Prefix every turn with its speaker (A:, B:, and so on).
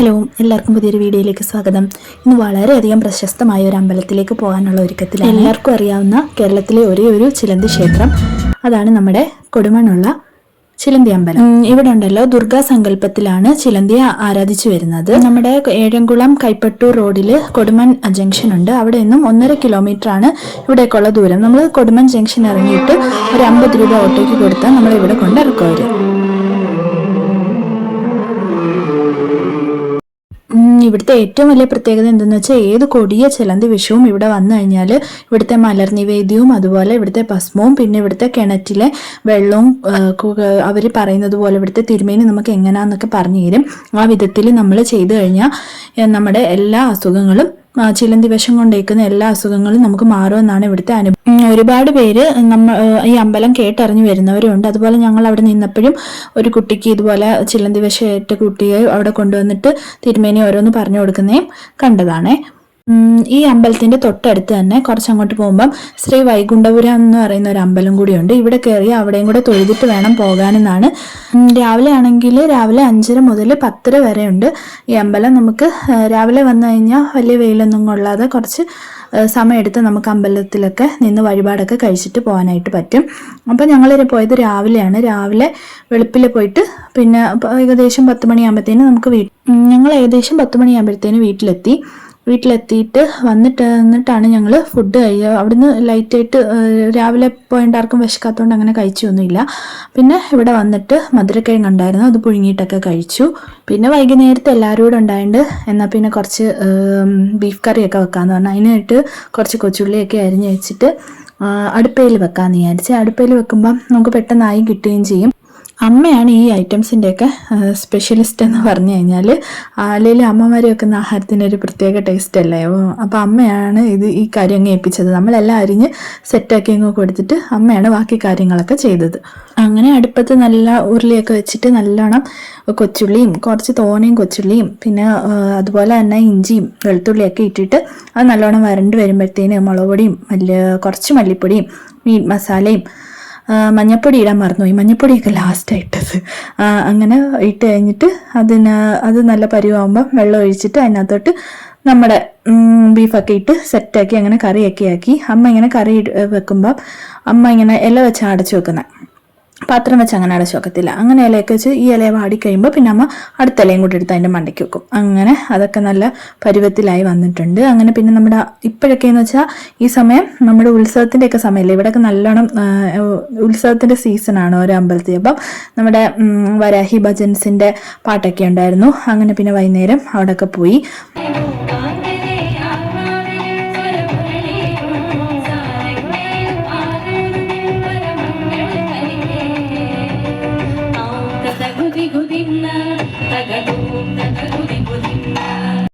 A: Hello, എല്ലാവർക്കും പുതിയൊരു വീഡിയോയിലേക്ക് സ്വാഗതം. ഇന്ന് വളരെയധികം പ്രശസ്തമായ ഒരു അമ്പലത്തിലേക്ക് പോകാനുള്ള ഒരുക്കത്തിലാണ്. എല്ലാവർക്കും അറിയാവുന്ന കേരളത്തിലെ ഒരേ ഒരു ചിലന്തി ക്ഷേത്രം, അതാണ് നമ്മുടെ കൊടുമണ്ണുള്ള ചിലന്തി അമ്പലം. ഇവിടെ ഉണ്ടല്ലോ, ദുർഗാ സങ്കല്പത്തിലാണ് ചിലന്തിയെ ആരാധിച്ചു വരുന്നത്. നമ്മുടെ ഏഴംകുളം കൈപ്പട്ടൂർ റോഡിൽ കൊടുമൺ ജംഗ്ഷൻ ഉണ്ട്. അവിടെ നിന്നും 1.5 കിലോമീറ്റർ ആണ് ഇവിടേക്കുള്ള ദൂരം. നമ്മൾ കൊടുമൺ ജംഗ്ഷൻ ഇറങ്ങിയിട്ട് ഒരു 50 രൂപ ഓട്ടോയ്ക്ക് കൊടുത്താൽ നമ്മൾ ഇവിടെ കൊണ്ടിറക്കും അവർ. ഇവിടുത്തെ ഏറ്റവും വലിയ പ്രത്യേകത എന്തെന്ന് വെച്ചാൽ, ഏത് കൊടിയ ചിലന്തി വിഷവും ഇവിടെ വന്നു കഴിഞ്ഞാൽ ഇവിടുത്തെ മലർ നിവേദ്യവും അതുപോലെ ഇവിടുത്തെ ഭസ്മവും പിന്നെ ഇവിടുത്തെ കിണറ്റിലെ വെള്ളവും അവർ പറയുന്നത് പോലെ ഇവിടുത്തെ തിരുമേനി നമുക്ക് എങ്ങനെയാന്നൊക്കെ പറഞ്ഞു തരും. ആ വിധത്തിൽ നമ്മൾ ചെയ്തു കഴിഞ്ഞാൽ നമ്മുടെ എല്ലാ അസുഖങ്ങളും, ചിലന്തി വിഷം കൊണ്ടേക്കുന്ന എല്ലാ അസുഖങ്ങളും നമുക്ക് മാറുമെന്നാണ് ഇവിടുത്തെ അനുഭവം. ഒരുപാട് പേര് ഈ അമ്പലം കേട്ടറിഞ്ഞു വരുന്നവരുണ്ട്. അതുപോലെ ഞങ്ങൾ അവിടെ നിന്നപ്പോഴും ഒരു കുട്ടിക്ക് ഇതുപോലെ ചിലന്തി വിഷമേറ്റ കുട്ടിയെ അവിടെ കൊണ്ടുവന്നിട്ട് തിരുമേനി ഓരോന്ന് പറഞ്ഞു കൊടുക്കുന്നതും കണ്ടതാണേ. ഈ അമ്പലത്തിന്റെ തൊട്ടടുത്ത് തന്നെ കുറച്ചങ്ങോട്ട് പോകുമ്പം ശ്രീ വൈകുണ്ഠപുരം എന്ന് പറയുന്ന ഒരു അമ്പലം കൂടിയുണ്ട്. ഇവിടെ കയറി അവിടെയും കൂടെ തൊഴുതിട്ട് വേണം പോകാനെന്നാണ്. രാവിലെ ആണെങ്കിൽ രാവിലെ 5:30 മുതൽ 10:30 വരെ ഉണ്ട് ഈ അമ്പലം. നമുക്ക് രാവിലെ വന്നു കഴിഞ്ഞാൽ വലിയ വെയിലൊന്നും കൊള്ളാതെ കുറച്ച് സമയമെടുത്ത് നമുക്ക് അമ്പലത്തിലൊക്കെ നിന്ന് വഴിപാടൊക്കെ കഴിച്ചിട്ട് പോകാനായിട്ട് പറ്റും. അപ്പോൾ ഞങ്ങൾ പോയത് രാവിലെയാണ്. രാവിലെ വെളുപ്പിൽ പോയിട്ട് പിന്നെ ഏകദേശം 10 മണിയാകുമ്പോഴത്തേന് നമുക്ക് ഞങ്ങൾ ഏകദേശം 10 മണിയാകുമ്പോഴത്തേന് വീട്ടിലെത്തിയിട്ട് വന്നിട്ടാണ് ഞങ്ങൾ ഫുഡ് കഴിക്കുക. അവിടുന്ന് ലൈറ്റായിട്ട് രാവിലെ പോയിട്ട് ആർക്കും വിശക്കാത്തതുകൊണ്ട് അങ്ങനെ കഴിച്ചൊന്നുമില്ല. പിന്നെ ഇവിടെ വന്നിട്ട് മധുരക്കിഴങ്ങ് ഉണ്ടായിരുന്നു, അത് പുഴുങ്ങിയിട്ടൊക്കെ കഴിച്ചു. പിന്നെ വൈകുന്നേരത്തെ എല്ലാവരും കൂടെ ഉണ്ടായിട്ട് എന്നാൽ പിന്നെ കുറച്ച് ബീഫ് കറിയൊക്കെ വെക്കാമെന്ന് പറഞ്ഞു. അതിനായിട്ട് കുറച്ച് കൊച്ചുള്ളിയൊക്കെ അരിഞ്ഞ് വെച്ചിട്ട് അടുപ്പയിൽ വെക്കാമെന്ന് വിചാരിച്ച്. അടുപ്പയിൽ വെക്കുമ്പം നമുക്ക് പെട്ടെന്നായി കിട്ടുകയും ചെയ്യും. അമ്മയാണ് ഈ ഐറ്റംസിൻ്റെയൊക്കെ സ്പെഷ്യലിസ്റ്റ് എന്ന് പറഞ്ഞു കഴിഞ്ഞാൽ. അല്ലെങ്കിൽ അമ്മമാർ വെക്കുന്ന ആഹാരത്തിനൊരു പ്രത്യേക ടേസ്റ്റ് അല്ലേ. അപ്പോൾ അമ്മയാണ് ഈ കാര്യം അങ്ങ് ഏൽപ്പിച്ചത്. നമ്മളെല്ലാം അരിഞ്ഞ് സെറ്റാക്കി അങ്ങ് കൊടുത്തിട്ട് അമ്മയാണ് ബാക്കി കാര്യങ്ങളൊക്കെ ചെയ്തത്. അങ്ങനെ അടുപ്പത്ത് നല്ല ഉരുളിയൊക്കെ വെച്ചിട്ട് നല്ലോണം കൊച്ചുള്ളിയും കുറച്ച് തോനയും കൊച്ചുള്ളിയും പിന്നെ അതുപോലെ തന്നെ ഇഞ്ചിയും വെളുത്തുള്ളിയൊക്കെ ഇട്ടിട്ട് അത് നല്ലോണം വരണ്ട് വരുമ്പോഴത്തേന് മുളക് പൊടിയും കുറച്ച് മല്ലിപ്പൊടിയും മീറ്റ് മസാലയും മഞ്ഞപ്പൊടി ഇടാൻ മറന്നുപോയി, മഞ്ഞപ്പൊടിയൊക്കെ ലാസ്റ്റായിട്ടത്. അങ്ങനെ ഇട്ട് കഴിഞ്ഞിട്ട് അത് നല്ല പരിവാകുമ്പോൾ വെള്ളം ഒഴിച്ചിട്ട് അതിനകത്തോട്ട് നമ്മുടെ ബീഫൊക്കെ ഇട്ട് സെറ്റാക്കി അങ്ങനെ കറിയൊക്കെ ആക്കി. അമ്മ ഇങ്ങനെ കറി വെക്കുമ്പോൾ അമ്മ ഇങ്ങനെ ഇല വെച്ച് അടച്ചു വെക്കുന്നത്, പാത്രം വെച്ച് അങ്ങനെ അടച്ചു വെക്കത്തില്ല. അങ്ങനെ ഇലയൊക്കെ വെച്ച് ഈ ഇലയെ വാടിക്കഴിയുമ്പോൾ പിന്നെ അമ്മ അടുത്ത ഇലയും കൂടി എടുത്ത് അതിൻ്റെ മണ്ടയ്ക്ക് വെക്കും. അങ്ങനെ അതൊക്കെ നല്ല പരുവത്തിലായി വന്നിട്ടുണ്ട്. അങ്ങനെ പിന്നെ നമ്മുടെ ഇപ്പോഴൊക്കെയെന്ന് വെച്ചാൽ ഈ സമയം നമ്മുടെ ഉത്സവത്തിൻ്റെയൊക്കെ സമയമില്ലേ, ഇവിടെയൊക്കെ നല്ലോണം ഉത്സവത്തിൻ്റെ സീസണാണ് ഓരോ അമ്പലത്തിൽ. അപ്പം നമ്മുടെ വരാഹി ഭജൻസിൻ്റെ പാട്ടൊക്കെ ഉണ്ടായിരുന്നു. അങ്ങനെ പിന്നെ വൈകുന്നേരം അവിടെയൊക്കെ പോയി. Good